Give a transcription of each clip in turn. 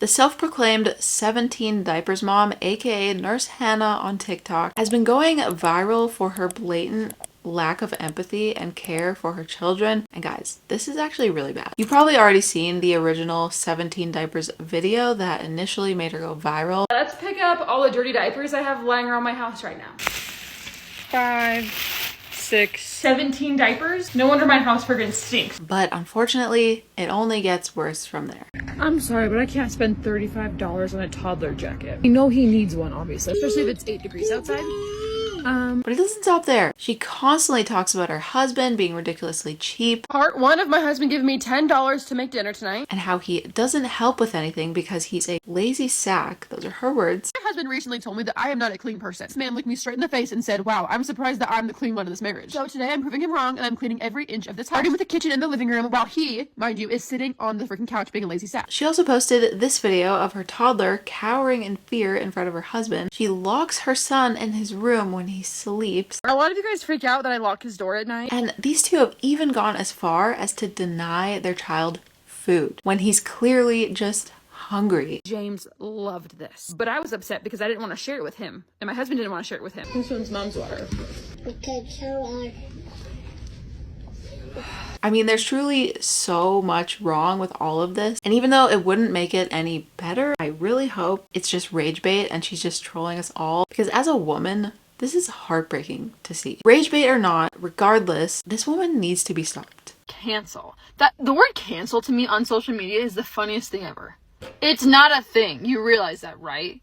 The self-proclaimed 17 diapers mom, aka Nurse Hannah on TikTok, has been going viral for her blatant lack of empathy and care for her children. And guys, this is actually really bad. You've probably already seen the original 17 diapers video that initially made her go viral. Let's pick up all the dirty diapers I have lying around my house right now. 5, 6, 17 diapers. No wonder my house friggin' stinks. But unfortunately, it only gets worse from there. I'm sorry, but I can't spend $35 on a toddler jacket. I know he needs one, obviously, especially if it's 8 degrees outside. But it doesn't stop there. She constantly talks about her husband being ridiculously cheap. Part 1 of my husband giving me $10 to make dinner tonight. And how he doesn't help with anything because he's a lazy sack. Those are her words. My husband recently told me that I am not a clean person. This man looked me straight in the face and said, wow, I'm surprised that I'm the clean one in this marriage. So today I'm proving him wrong and I'm cleaning every inch of this house. Starting with the kitchen and the living room while he, mind you, is sitting on the freaking couch being a lazy sack. She also posted this video of her toddler cowering in fear in front of her husband. She locks her son in his room when he sleeps. A lot of you guys freak out that I lock his door at night. And these two have even gone as far as to deny their child food when he's clearly just hungry. James loved this, but I was upset because I didn't want to share it with him, and my husband didn't want to share it with him. This one's mom's water. I mean, there's truly so much wrong with all of this. And even though it wouldn't make it any better, I really hope it's just rage bait and she's just trolling us all. Because as a woman, this is heartbreaking to see. Rage bait or not, regardless, this woman needs to be stopped. Cancel. The word cancel to me on social media is the funniest thing ever. It's not a thing. You realize that, right?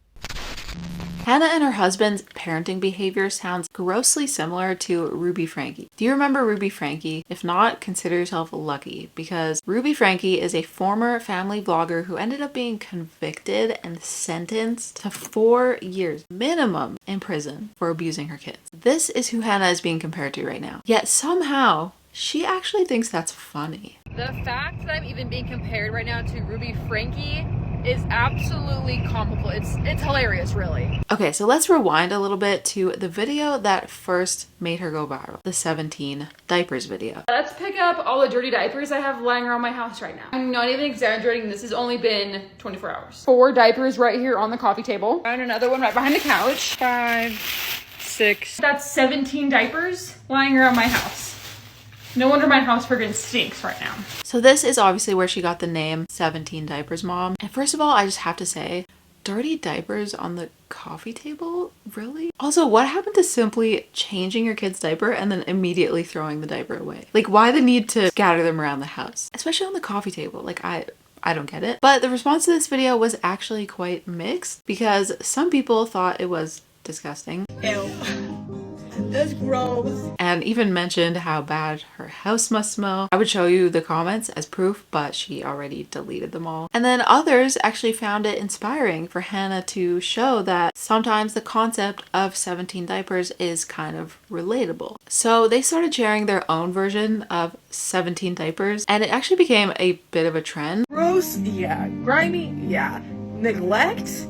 Hannah and her husband's parenting behavior sounds grossly similar to Ruby Frankie. Do you remember Ruby Frankie? If not, consider yourself lucky, because Ruby Frankie is a former family vlogger who ended up being convicted and sentenced to 4 years minimum in prison for abusing her kids. This is who Hannah is being compared to right now. Yet somehow, she actually thinks that's funny. The fact that I'm even being compared right now to Ruby Frankie is absolutely comical. It's hilarious, really. Okay, so let's rewind a little bit to the video that first made her go viral, the 17 diapers video. Let's pick up all the dirty diapers I have lying around my house right now. I'm not even exaggerating. This has only been 24 hours. 4 diapers right here on the coffee table, and another one right behind the couch. 5, 6. That's 17 diapers lying around my house. No wonder my house friggin' stinks right now. So this is obviously where she got the name 17 diapers mom. And first of all, I just have to say, dirty diapers on the coffee table? Really? Also, what happened to simply changing your kid's diaper and then immediately throwing the diaper away? Like, why the need to scatter them around the house? Especially on the coffee table. Like, I don't get it. But the response to this video was actually quite mixed because some people thought it was disgusting. Ew. That's gross. And even mentioned how bad her house must smell. I would show you the comments as proof, but she already deleted them all. And then others actually found it inspiring for Hannah to show that sometimes the concept of 17 diapers is kind of relatable. So they started sharing their own version of 17 diapers, and it actually became a bit of a trend. Gross, yeah. Grimy, yeah. Neglect?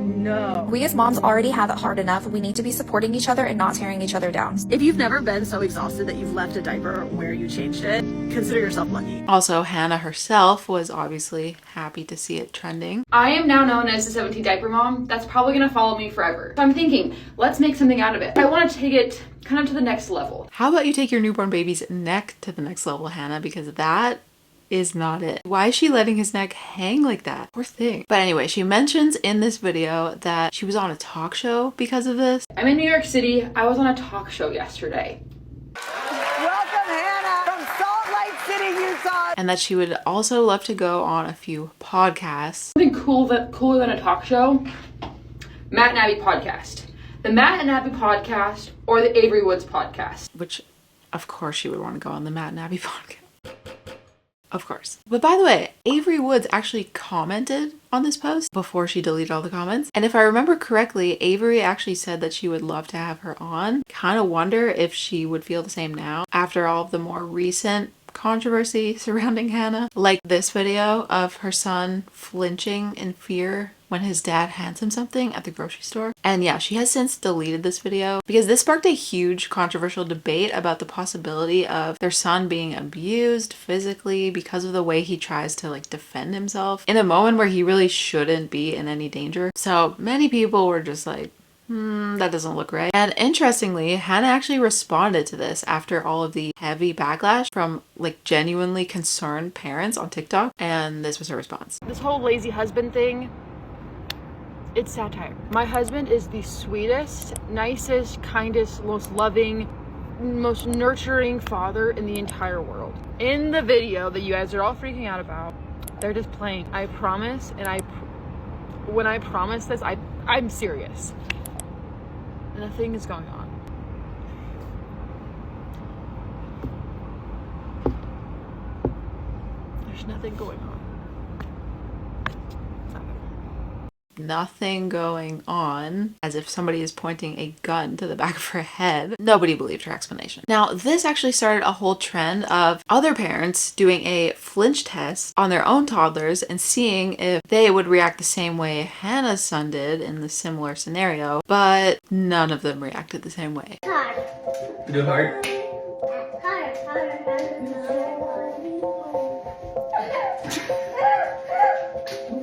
No. We as moms already have it hard enough. We need to be supporting each other and not tearing each other down. If you've never been so exhausted that you've left a diaper where you changed it, consider yourself lucky. Also, Hannah herself was obviously happy to see it trending. I am now known as the 17 diaper mom. That's probably gonna follow me forever. So I'm thinking, let's make something out of it. I want to take it kind of to the next level. How about you take your newborn baby's neck to the next level, Hannah? Because that is not it. Why is she letting his neck hang like that? Poor thing. But anyway, she mentions in this video that she was on a talk show because of this. I'm in New York City. I was on a talk show yesterday. Welcome, Hannah, from Salt Lake City, Utah. And that she would also love to go on a few podcasts. Something cooler than a talk show. Matt and Abby podcast. The Matt and Abby podcast or the Avery Woods podcast. Which, of course, she would want to go on the Matt and Abby podcast. Of course. But by the way, Avery Woods actually commented on this post before she deleted all the comments. And if I remember correctly, Avery actually said that she would love to have her on. Kind of wonder if she would feel the same now after all of the more recent controversy surrounding Hannah, like this video of her son flinching in fear when his dad hands him something at the grocery store. And yeah, she has since deleted this video because this sparked a huge controversial debate about the possibility of their son being abused physically because of the way he tries to like defend himself in a moment where he really shouldn't be in any danger. So many people were just like, that doesn't look right. And interestingly, Hannah actually responded to this after all of the heavy backlash from like genuinely concerned parents on TikTok. And this was her response. This whole lazy husband thing, it's satire. My husband is the sweetest, nicest, kindest, most loving, most nurturing father in the entire world. In the video that you guys are all freaking out about, they're just playing. I promise, and when I promise this, I'm serious. Nothing is going on. There's nothing going on. Nothing going on, as if somebody is pointing a gun to the back of her head. Nobody believed her explanation. Now, this actually started a whole trend of other parents doing a flinch test on their own toddlers and seeing if they would react the same way Hannah's son did in the similar scenario, but none of them reacted the same way. Hard. You do hard?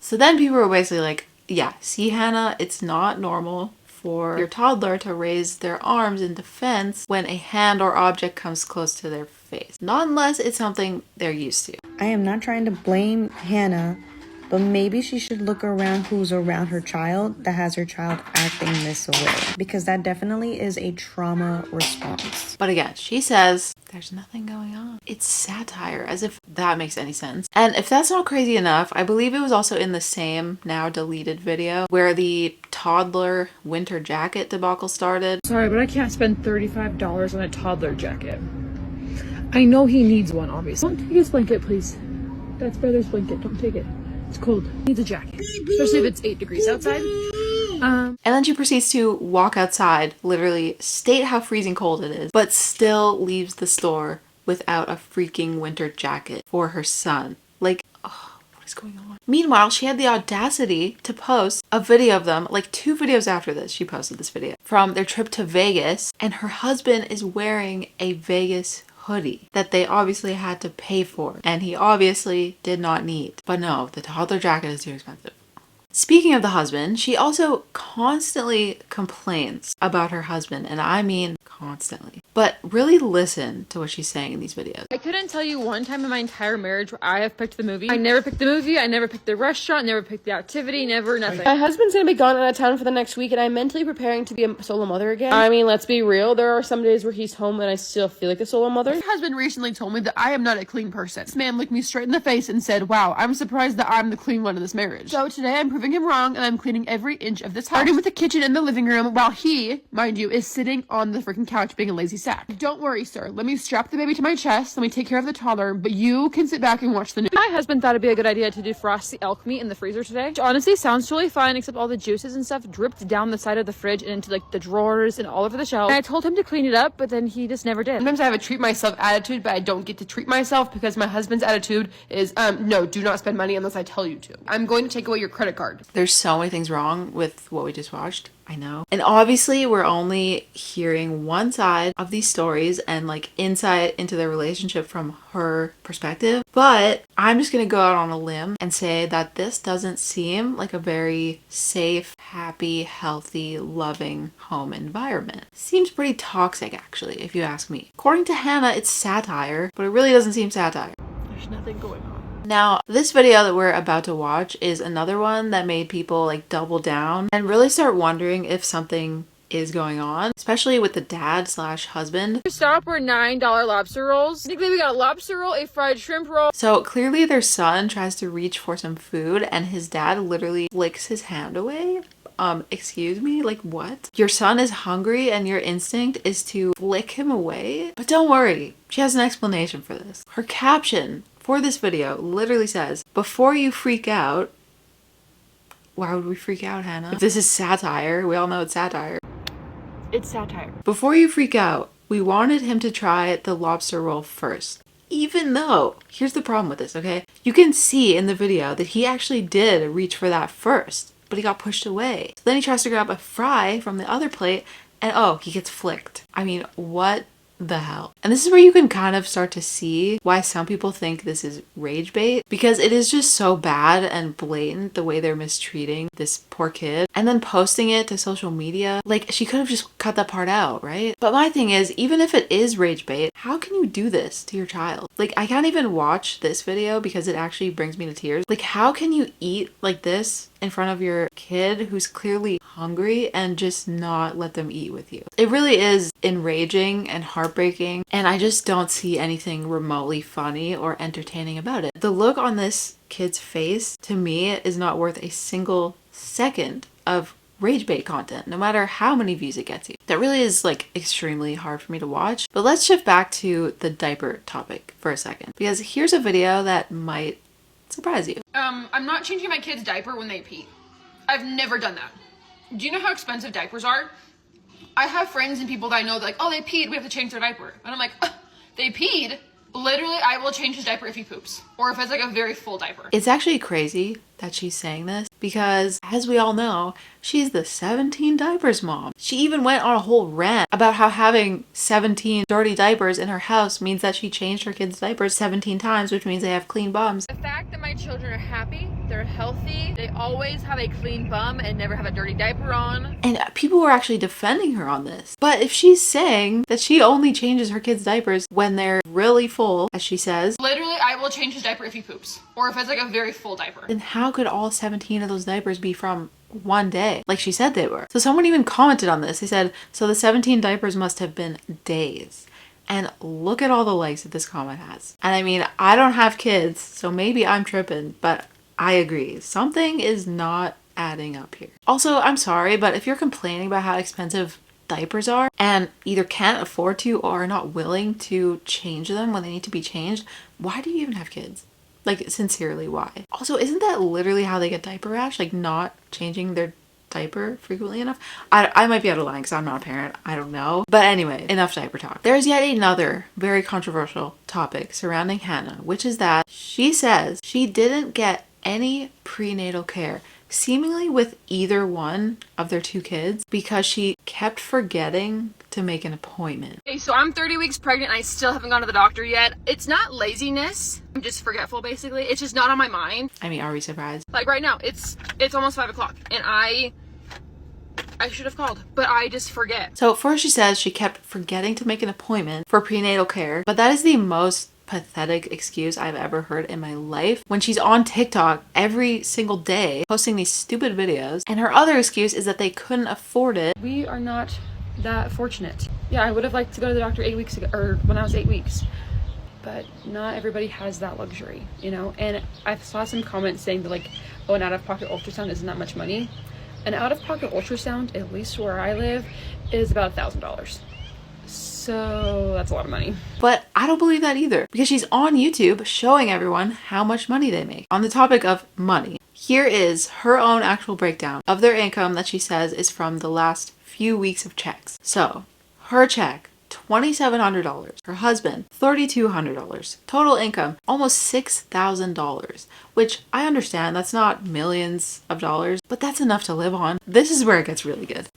So then people were basically like, yeah, see Hannah, it's not normal for your toddler to raise their arms in defense when a hand or object comes close to their face. Not unless it's something they're used to. I am not trying to blame Hannah, but maybe she should look around who's around her child that has her child acting this way, because that definitely is a trauma response. But again, she says there's nothing going on. It's satire, as if that makes any sense. And if that's not crazy enough, I believe it was also in the same now deleted video where the toddler winter jacket debacle started. Sorry, but I can't spend $35 on a toddler jacket. I know he needs one, obviously. Don't take his blanket, please. That's brother's blanket. Don't take it. It's cold. He needs a jacket. Especially if it's 8 degrees outside. And then she proceeds to walk outside, literally state how freezing cold it is, but still leaves the store without a freaking winter jacket for her son. Like, oh, what is going on? Meanwhile, she had the audacity to post a video of them, like 2 videos after this, she posted this video, from their trip to Vegas, and her husband is wearing a Vegas hoodie that they obviously had to pay for, and he obviously did not need. But no, the toddler jacket is too expensive. Speaking of the husband, she also constantly complains about her husband, and I mean constantly. But really listen to what she's saying in these videos. I couldn't tell you one time in my entire marriage where I have picked the movie. I never picked the movie, I never picked the restaurant, never picked the activity, never nothing. My husband's gonna be gone out of town for the next week, and I'm mentally preparing to be a solo mother again. I mean, let's be real, there are some days where he's home and I still feel like a solo mother. My husband recently told me that I am not a clean person. This man looked me straight in the face and said, wow, I'm surprised that I'm the clean one in this marriage. So today I'm proving him wrong, and I'm cleaning every inch of this house, starting with the kitchen and the living room, while he, mind you, is sitting on the freaking couch being a lazy sack. Don't worry, sir. Let me strap the baby to my chest. Let me take care of the toddler, but you can sit back and watch the news. My husband thought it'd be a good idea to defrost the elk meat in the freezer today, which honestly sounds totally fine, except all the juices and stuff dripped down the side of the fridge and into like the drawers and all over the shelf. And I told him to clean it up, but then he just never did. Sometimes I have a treat myself attitude, but I don't get to treat myself because my husband's attitude is, no, do not spend money unless I tell you to. I'm going to take away your credit card. There's so many things wrong with what we just watched. I know. And obviously we're only hearing one side of these stories and like insight into their relationship from her perspective. But I'm just going to go out on a limb and say that this doesn't seem like a very safe, happy, healthy, loving home environment. Seems pretty toxic actually, if you ask me. According to Hannah, it's satire, but it really doesn't seem satire. There's nothing going on. Now, this video that we're about to watch is another one that made people like double down and really start wondering if something is going on, especially with the dad slash husband. Stop, we're $9 lobster rolls. Technically, we got a lobster roll, a fried shrimp roll. So clearly their son tries to reach for some food and his dad literally flicks his hand away. Excuse me? Like what? Your son is hungry and your instinct is to flick him away? But don't worry, she has an explanation for this. Her caption for this video literally says, before you freak out. Why would we freak out, Hannah? If this is satire, we all know it's satire. It's satire. Before you freak out, we wanted him to try the lobster roll first. even though, here's the problem with this, okay? You can see in the video that he actually did reach for that first, but he got pushed away. So then he tries to grab a fry from the other plate and oh, he gets flicked. I mean, what the hell? And this is where you can kind of start to see why some people think this is rage bait, because it is just so bad and blatant the way they're mistreating this poor kid and then posting it to social media. Like, she could have just cut that part out, right? But my thing is, even if it is rage bait, how can you do this to your child? Like, I can't even watch this video because it actually brings me to tears. Like, how can you eat like this in front of your kid who's clearly hungry and just not let them eat with you? It really is enraging and heartbreaking, and I just don't see anything remotely funny or entertaining about it. The look on this kid's face, to me, is not worth a single second of rage bait content, no matter how many views it gets you. That really is like extremely hard for me to watch. But let's shift back to the diaper topic for a second, because here's a video that might surprise you. I'm not changing my kid's diaper when they pee. I've never done that. Do you know how expensive diapers are? I have friends and people that I know that like, oh, they peed, we have to change their diaper. And I'm like, they peed? Literally, I will change his diaper if he poops. Or if it's like a very full diaper. It's actually crazy that she's saying this because, as we all know, she's the 17 diapers mom. She even went on a whole rant about how having 17 dirty diapers in her house means that she changed her kids' diapers 17 times, which means they have clean bums. The fact that my children are happy, they're healthy, they always have a clean bum and never have a dirty diaper on. And people were actually defending her on this. But if she's saying that she only changes her kids' diapers when they're really full, as she says, Literally, I will change his diaper if he poops. Or if it's like a very full diaper. then how could all 17 of those diapers be from one day, like she said they were? So someone even commented on this. They said, so the 17 diapers must have been days. And look at all the likes that this comment has. And I mean, I don't have kids, so maybe I'm tripping, but I agree. Something is not adding up here. Also, I'm sorry, but if you're complaining about how expensive diapers are and either can't afford to or are not willing to change them when they need to be changed, why do you even have kids? Like, sincerely, why? Also, isn't that literally how they get diaper rash? Like, not changing their diaper frequently enough? I might be out of line because I'm not a parent. I don't know. But anyway, enough diaper talk. There's yet another very controversial topic surrounding Hannah, which is that she says she didn't get any prenatal care, seemingly with either one of their two kids, because she kept forgetting to make an appointment. Okay, so I'm 30 weeks pregnant and I still haven't gone to the doctor yet. It's not laziness. I'm just forgetful, basically. It's just not on my mind. I mean, are we surprised? Like right now, it's almost 5 o'clock and I should have called, but I just forget. So first she says she kept forgetting to make an appointment for prenatal care, but that is the most pathetic excuse I've ever heard in my life, when she's on TikTok every single day posting these stupid videos, and her other excuse is that they couldn't afford it. We are not that fortunate. Yeah, I would have liked to go to the doctor 8 weeks ago, or when I was 8 weeks, but not everybody has that luxury, you know? And I saw some comments saying that like, oh, an out-of-pocket ultrasound isn't that much money. An out-of-pocket ultrasound, at least where I live, is about $1,000. So that's a lot of money. But I don't believe that either, because she's on YouTube showing everyone how much money they make. On the topic of money, here is her own actual breakdown of their income that she says is from the last few weeks of checks. So her check, $2,700. Her husband, $3,200. Total income, almost $6,000, which I understand that's not millions of dollars, but that's enough to live on. This is where it gets really good.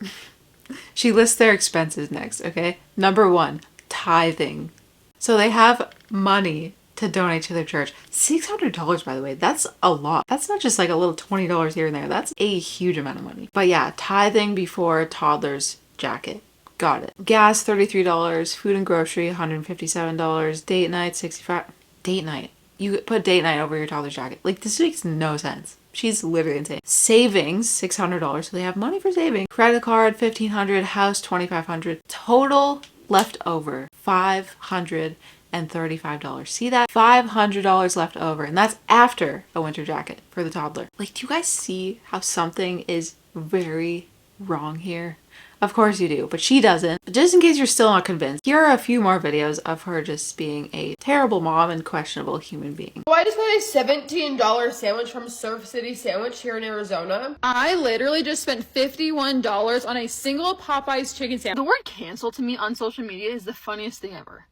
She lists their expenses next, okay? Number 1, tithing. So they have money to donate to their church. $600, by the way, that's a lot. That's not just like a little $20 here and there. That's a huge amount of money. But yeah, tithing before toddler's jacket. Got it. Gas, $33. Food and grocery, $157. Date night, $65. Date night. You put date night over your toddler's jacket. Like, this makes no sense. She's literally insane. Savings, $600. So they have money for saving. Credit card, $1,500. House, $2,500. Total left over, $535. See that? $500 left over. And that's after a winter jacket for the toddler. Like, do you guys see how something is very wrong here? Of course you do, but she doesn't. But just in case you're still not convinced, here are a few more videos of her just being a terrible mom and questionable human being. So I just got a $17 sandwich from Surf City Sandwich here in Arizona. I literally just spent $51 on a single Popeyes chicken sandwich. The word cancel to me on social media is the funniest thing ever.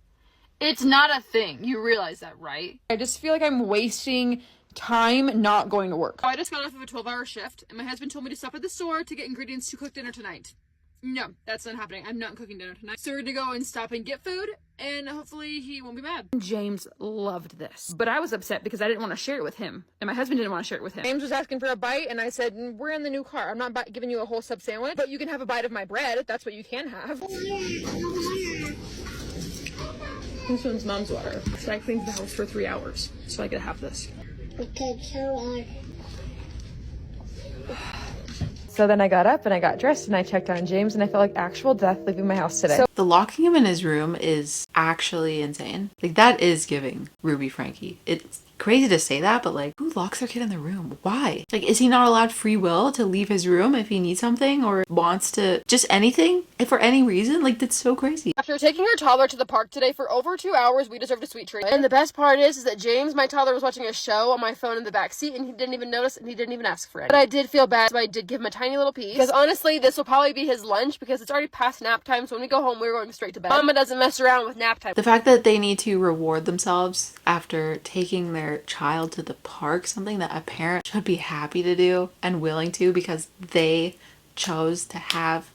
It's not a thing. You realize that, right? I just feel like I'm wasting time not going to work. I just got off of a 12-hour shift, and my husband told me to stop at the store to get ingredients to cook dinner tonight. No, that's not happening. I'm not cooking dinner tonight. So we're gonna go and stop and get food, and hopefully he won't be mad. James loved this, but I was upset because I didn't want to share it with him, and my husband didn't want to share it with him. James was asking for a bite, and I said, we're in the new car. I'm not giving you a whole sub sandwich, but you can have a bite of my bread. That's what you can have. This one's mom's water. So I cleaned the house for 3 hours, so I could have this. Okay, so on. So then I got up and I got dressed and I checked on James and I felt like actual death leaving my house today. The locking him in his room is actually insane. Like, that is giving Ruby Frankie. It's crazy to say that, but like, who locks their kid in the room? Why? Like, is he not allowed free will to leave his room if he needs something or wants to just anything? If for any reason? Like, that's so crazy. After taking our toddler to the park today for over 2 hours, we deserved a sweet treat. And the best part is that James, my toddler, was watching a show on my phone in the back seat and he didn't even notice and he didn't even ask for it. But I did feel bad, so I did give him a tiny little piece. Because honestly, this will probably be his lunch because it's already past nap time, so when we go home, we're going straight to bed. Mama doesn't mess around with nap time. The fact that they need to reward themselves after taking their child to the park, something that a parent should be happy to do and willing to because they chose to have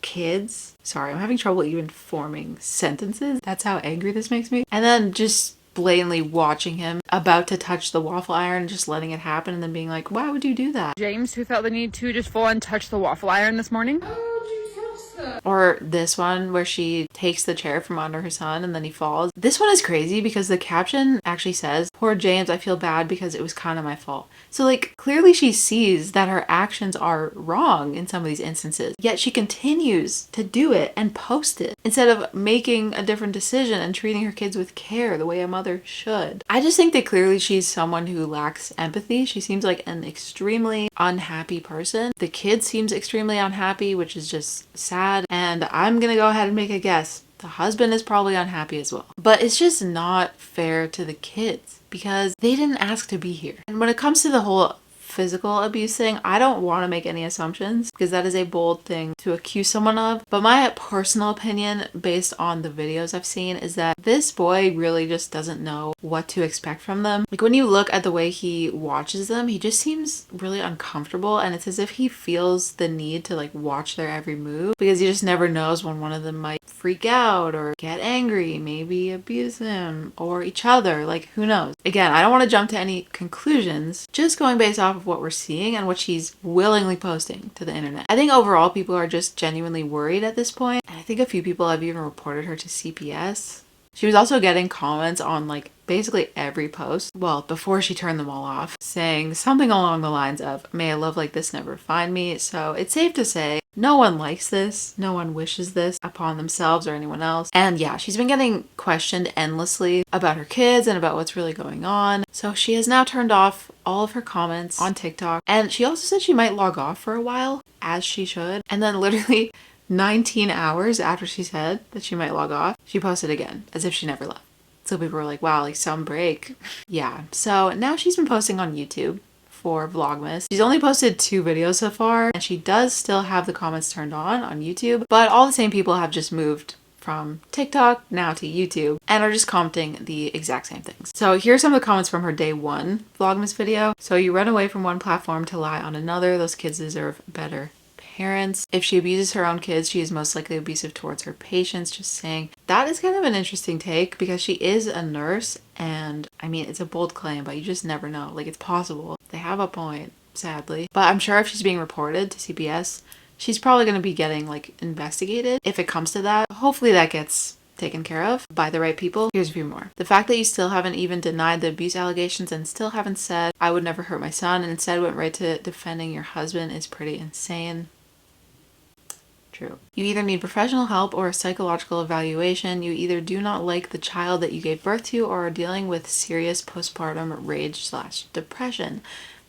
kids. Sorry, I'm having trouble even forming sentences. That's how angry this makes me. And then just blatantly watching him about to touch the waffle iron and just letting it happen and then being like, why would you do that? James, who felt the need to just full on touch the waffle iron this morning. Or this one where she takes the chair from under her son and then he falls. This one is crazy because the caption actually says, poor James, I feel bad because it was kind of my fault. So like, clearly she sees that her actions are wrong in some of these instances, yet she continues to do it and post it instead of making a different decision and treating her kids with care the way a mother should. I just think that clearly she's someone who lacks empathy. She seems like an extremely unhappy person. The kid seems extremely unhappy, which is just sad. And I'm gonna go ahead and make a guess. The husband is probably unhappy as well. But it's just not fair to the kids because they didn't ask to be here. And when it comes to the whole physical abuse thing, I don't want to make any assumptions because that is a bold thing to accuse someone of. But my personal opinion, based on the videos I've seen, is that this boy really just doesn't know what to expect from them. Like, when you look at the way he watches them, he just seems really uncomfortable, and it's as if he feels the need to like watch their every move because he just never knows when one of them might freak out or get angry, maybe abuse him or each other. Like, who knows? Again, I don't want to jump to any conclusions, just going based off of what we're seeing and what she's willingly posting to the internet. I think overall people are just genuinely worried at this point, and I think a few people have even reported her to CPS. She was also getting comments on like basically every post, well, before she turned them all off, saying something along the lines of, may a love like this never find me. So it's safe to say no one likes this, no one wishes this upon themselves or anyone else. And yeah, she's been getting questioned endlessly about her kids and about what's really going on. So she has now turned off all of her comments on TikTok, and she also said she might log off for a while, as she should. And then literally 19 hours after she said that she might log off, she posted again as if she never left. So people were like, wow, like some break. Yeah, so now she's been posting on YouTube for Vlogmas. She's only posted 2 videos so far, and she does still have the comments turned on YouTube, but all the same people have just moved from TikTok now to YouTube and are just commenting the exact same things. So here's some of the comments from her day 1 Vlogmas video. So you run away from one platform to lie on another. Those kids deserve better parents. If she abuses her own kids, she is most likely abusive towards her patients. Just saying. That is kind of an interesting take because she is a nurse, and I mean, it's a bold claim, but you just never know. Like, it's possible. They have a point, sadly. But I'm sure if she's being reported to CPS, she's probably going to be getting like investigated if it comes to that. Hopefully that gets taken care of by the right people. Here's a few more. The fact that you still haven't even denied the abuse allegations and still haven't said, I would never hurt my son, and instead went right to defending your husband is pretty insane. True. You either need professional help or a psychological evaluation. You either do not like the child that you gave birth to or are dealing with serious postpartum rage/depression.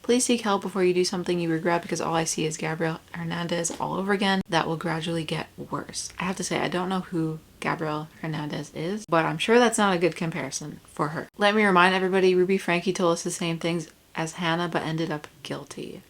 Please seek help before you do something you regret, because all I see is Gabriel Hernandez all over again. That will gradually get worse. I have to say, I don't know who Gabriel Hernandez is, but I'm sure that's not a good comparison for her. Let me remind everybody, Ruby Frankie told us the same things as Hannah, but ended up guilty.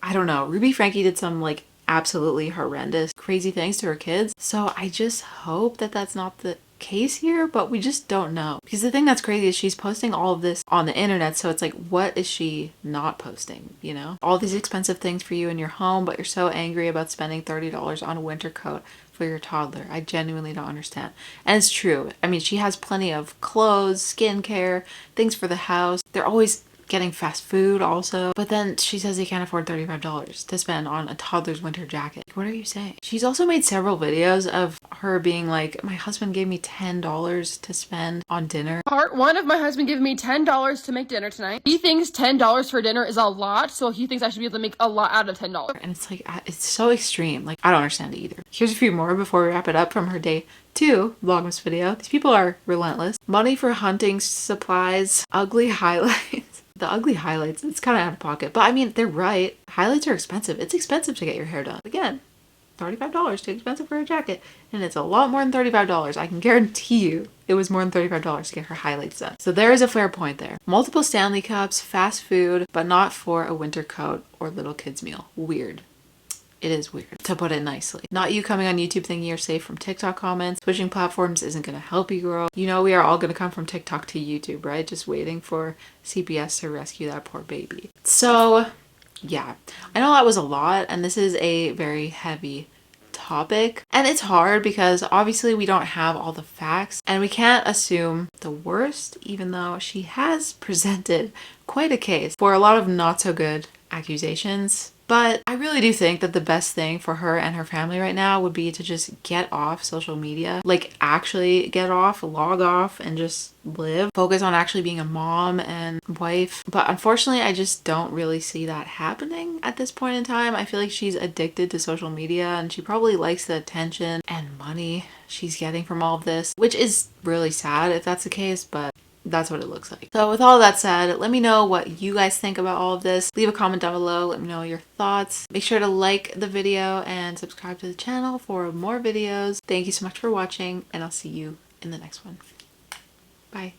I don't know. Ruby Frankie did some like absolutely horrendous, crazy things to her kids. So I just hope that that's not the case here, but we just don't know. Because the thing that's crazy is she's posting all of this on the internet, so it's like, what is she not posting, you know? All these expensive things for you in your home, but you're so angry about spending $30 on a winter coat for your toddler. I genuinely don't understand. And it's true. I mean, she has plenty of clothes, skincare, things for the house. They're always getting fast food also. But then she says they can't afford $35 to spend on a toddler's winter jacket. What are you saying? She's also made several videos of her being like, my husband gave me $10 to spend on dinner. Part 1 of my husband giving me $10 to make dinner tonight. He thinks $10 for dinner is a lot, so he thinks I should be able to make a lot out of $10. And it's like, it's so extreme. Like, I don't understand it either. Here's a few more before we wrap it up from her day 2 Vlogmas video. These people are relentless. Money for hunting supplies, ugly highlights. The ugly highlights, it's kind of out of pocket. But I mean, they're right. Highlights are expensive. It's expensive to get your hair done. Again, $35, too expensive for a jacket. And it's a lot more than $35. I can guarantee you it was more than $35 to get her highlights done. So there is a fair point there. Multiple Stanley Cups, fast food, but not for a winter coat or little kids meal. Weird. It is weird, to put it nicely. Not you coming on YouTube thinking you're safe from TikTok comments. Switching platforms isn't going to help you, girl. You know we are all going to come from TikTok to YouTube, right? Just waiting for CPS to rescue that poor baby. So, yeah. I know that was a lot, and this is a very heavy topic. And it's hard because obviously we don't have all the facts, and we can't assume the worst, even though she has presented quite a case for a lot of not so good accusations. But I really do think that the best thing for her and her family right now would be to just get off social media. Like, actually get off, log off, and just live. Focus on actually being a mom and wife. But unfortunately, I just don't really see that happening at this point in time. I feel like she's addicted to social media, and she probably likes the attention and money she's getting from all of this, which is really sad if that's the case, but that's what it looks like. So with all that said, let me know what you guys think about all of this. Leave a comment down below. Let me know your thoughts. Make sure to like the video and subscribe to the channel for more videos. Thank you so much for watching, and I'll see you in the next one. Bye.